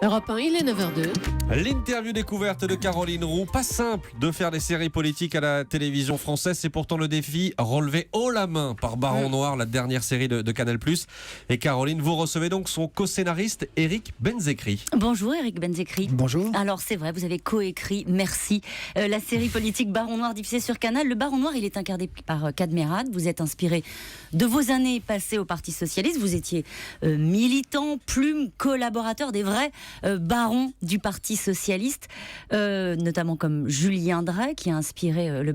Europe 1, il est 9h02. L'interview découverte de Caroline Roux. Pas simple de faire des séries politiques à la télévision française. C'est pourtant le défi relevé haut la main par Baron Noir, la dernière série de Canal+. Et Caroline, vous recevez donc son co-scénariste Éric Benzekri. Bonjour Éric Benzekri. Bonjour. Alors c'est vrai, vous avez coécrit, merci, la série politique Baron Noir diffusée sur Canal. Le Baron Noir, il est incarné par Cadmerade. Vous êtes inspiré de vos années passées au Parti Socialiste. Vous étiez militant, plume, collaborateur des vrais barons du Parti Socialiste, notamment comme Julien Dray qui a inspiré le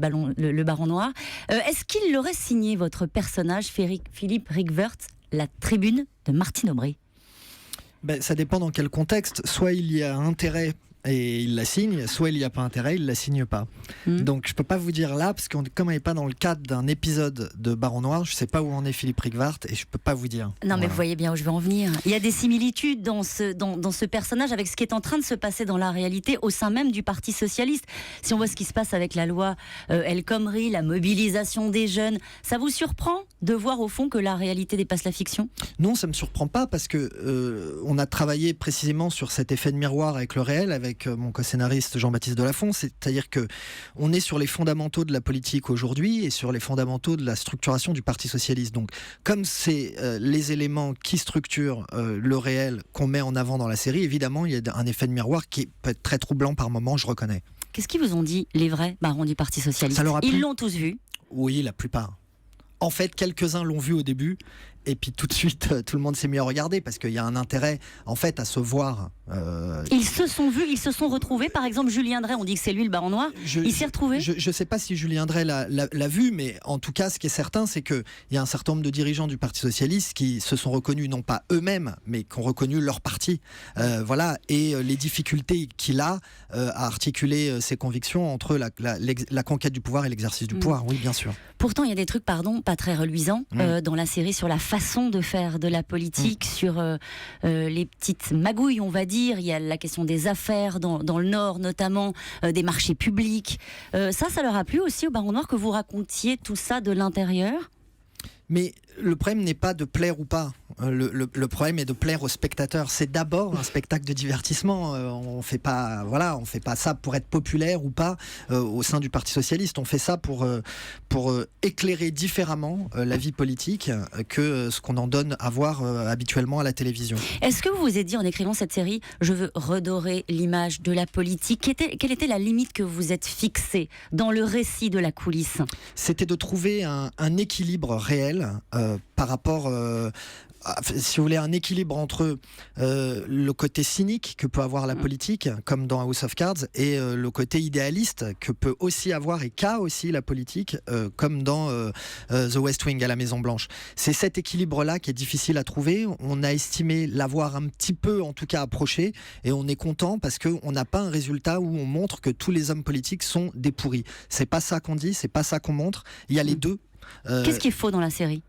Baron Noir. Est-ce qu'il l'aurait signé, votre personnage, Philippe Rietvert, la tribune de Martine Aubry? Ça dépend dans quel contexte. Soit il y a intérêt et il la signe, soit il n'y a pas intérêt, il la signe pas. Donc je peux pas vous dire là, parce que comme on n'est pas dans le cadre d'un épisode de Baron Noir, je sais pas où en est Philippe Rietvert et je peux pas vous dire. Non, mais vous voyez bien où je veux en venir. Il y a des similitudes dans ce personnage avec ce qui est en train de se passer dans la réalité au sein même du Parti Socialiste. Si on voit ce qui se passe avec la loi El Khomri, la mobilisation des jeunes, ça vous surprend de voir au fond que la réalité dépasse la fiction? Non, ça me surprend pas parce que on a travaillé précisément sur cet effet de miroir avec le réel, avec mon co-scénariste Jean-Baptiste Delafont, c'est-à-dire que on est sur les fondamentaux de la politique aujourd'hui et sur les fondamentaux de la structuration du Parti Socialiste. Donc, comme c'est les éléments qui structurent le réel qu'on met en avant dans la série, évidemment, il y a un effet de miroir qui peut être très troublant par moments, je reconnais. Qu'est-ce qu'ils vous ont dit, les vrais barons du Parti Socialiste? Ça leur a plu. Ils l'ont tous vu? Oui, la plupart. En fait, quelques-uns l'ont vu au début, et puis tout de suite, tout le monde s'est mis à regarder, parce qu'il y a un intérêt, en fait, à se voir. Ils se sont vus, ils se sont retrouvés. Par exemple, Julien Dray, on dit que c'est lui le Baron Noir. Il s'est retrouvé? Je ne sais pas si Julien Dray l'a vu, mais en tout cas, ce qui est certain, c'est qu'il y a un certain nombre de dirigeants du Parti Socialiste qui se sont reconnus, non pas eux-mêmes, mais qui ont reconnu leur parti. Voilà, et les difficultés qu'il a à articuler ses convictions entre la conquête du pouvoir et l'exercice du pouvoir, oui, bien sûr. Pourtant, il y a des trucs, pas très reluisants dans la série sur la façon de faire de la politique, sur les petites magouilles, on va dire. Il y a la question des affaires dans le Nord, notamment des marchés publics. Ça leur a plu aussi au Baron Noir que vous racontiez tout ça de l'intérieur? Mais le problème n'est pas de plaire ou pas. Le problème est de plaire aux spectateurs. C'est d'abord un spectacle de divertissement. On fait pas ça pour être populaire ou pas au sein du Parti Socialiste. On fait ça pour éclairer différemment la vie politique que ce qu'on en donne à voir habituellement à la télévision. Est-ce que vous vous êtes dit en écrivant cette série, je veux redorer l'image de la politique? Quelle était la limite que vous êtes fixée dans le récit de la coulisse? C'était de trouver un équilibre réel par rapport, si vous voulez, un équilibre entre le côté cynique que peut avoir la politique, comme dans House of Cards, et le côté idéaliste que peut aussi avoir et qu'a aussi la politique, comme dans The West Wing à la Maison Blanche. C'est cet équilibre-là qui est difficile à trouver. On a estimé l'avoir un petit peu, en tout cas, approché, et on est content parce qu'on n'a pas un résultat où on montre que tous les hommes politiques sont des pourris. C'est pas ça qu'on dit, c'est pas ça qu'on montre. Il y a les deux. Qu'est-ce qui est faux dans la série?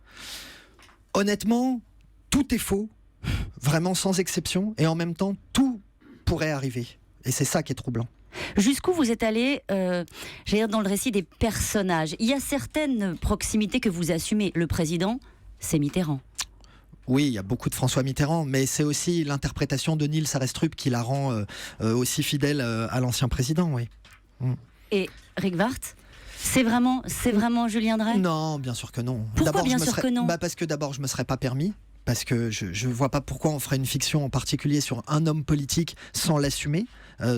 Honnêtement, tout est faux, vraiment sans exception, et en même temps, tout pourrait arriver. Et c'est ça qui est troublant. Jusqu'où vous êtes allé dans le récit des personnages? Il y a certaines proximités que vous assumez. Le président, c'est Mitterrand. Oui, il y a beaucoup de François Mitterrand, mais c'est aussi l'interprétation de Niels Arestrup qui la rend aussi fidèle à l'ancien président, oui. Et Rietvert? C'est vraiment Julien Dray? Non, bien sûr que non. Pourquoi bien sûr que non? Parce que d'abord, je me serais pas permis. Parce que je ne vois pas pourquoi on ferait une fiction en particulier sur un homme politique sans l'assumer.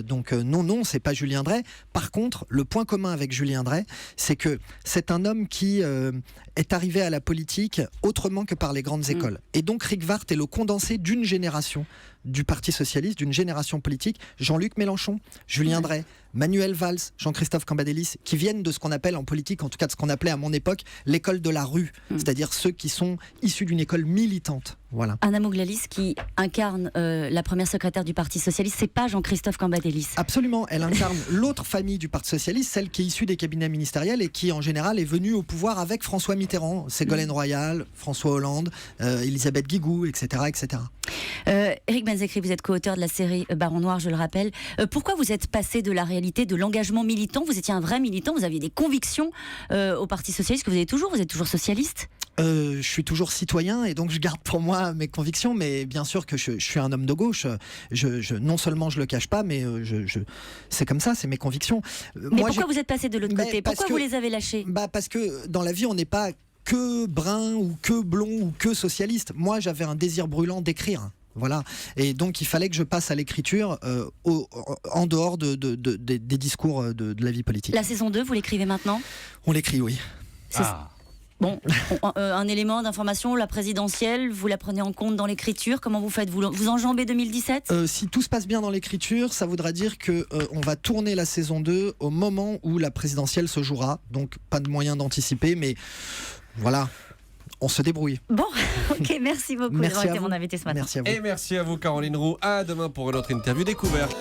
Donc non, c'est pas Julien Dray. Par contre, le point commun avec Julien Dray, c'est que c'est un homme qui est arrivé à la politique autrement que par les grandes écoles. Et donc Rietvert est le condensé d'une génération du Parti Socialiste, d'une génération politique. Jean-Luc Mélenchon, Julien Dray, Manuel Valls, Jean-Christophe Cambadélis, qui viennent de ce qu'on appelle en politique, en tout cas de ce qu'on appelait à mon époque, l'école de la rue. C'est-à-dire ceux qui sont issus d'une école militante. Voilà. Anna Mouglalis qui incarne la première secrétaire du Parti Socialiste, c'est pas Jean-Christophe Cambadélis. Absolument, elle incarne l'autre famille du Parti Socialiste, celle qui est issue des cabinets ministériels et qui en général est venue au pouvoir avec François Mitterrand, Ségolène Royal, François Hollande, Elisabeth Guigou, etc. etc. Éric Benzekri, vous êtes co-auteur de la série Baron Noir, je le rappelle. Pourquoi vous êtes passé de la réalité, de l'engagement militant? Vous étiez un vrai militant, vous aviez des convictions au Parti Socialiste que vous êtes toujours socialiste? Je suis toujours citoyen et donc je garde pour moi mes convictions, mais bien sûr que je suis un homme de gauche. Non seulement je le cache pas, mais c'est comme ça, c'est mes convictions. Mais pourquoi vous êtes passé de l'autre côté? Pourquoi vous les avez lâchés? Parce que dans la vie, on n'est pas que brun ou que blond ou que socialiste. Moi, j'avais un désir brûlant d'écrire. Voilà. Et donc, il fallait que je passe à l'écriture en dehors des discours de la vie politique. La saison 2, vous l'écrivez maintenant? On l'écrit, oui. Bon, un élément d'information, la présidentielle, vous la prenez en compte dans l'écriture? Comment vous faites? Vous enjambez 2017? Si tout se passe bien dans l'écriture, ça voudra dire qu'on va tourner la saison 2 au moment où la présidentielle se jouera. Donc, pas de moyen d'anticiper, mais voilà. On se débrouille. Bon, ok, merci beaucoup d'avoir été mon invité ce matin. Merci à vous. Et merci à vous, Caroline Roux. À demain pour une autre interview découverte.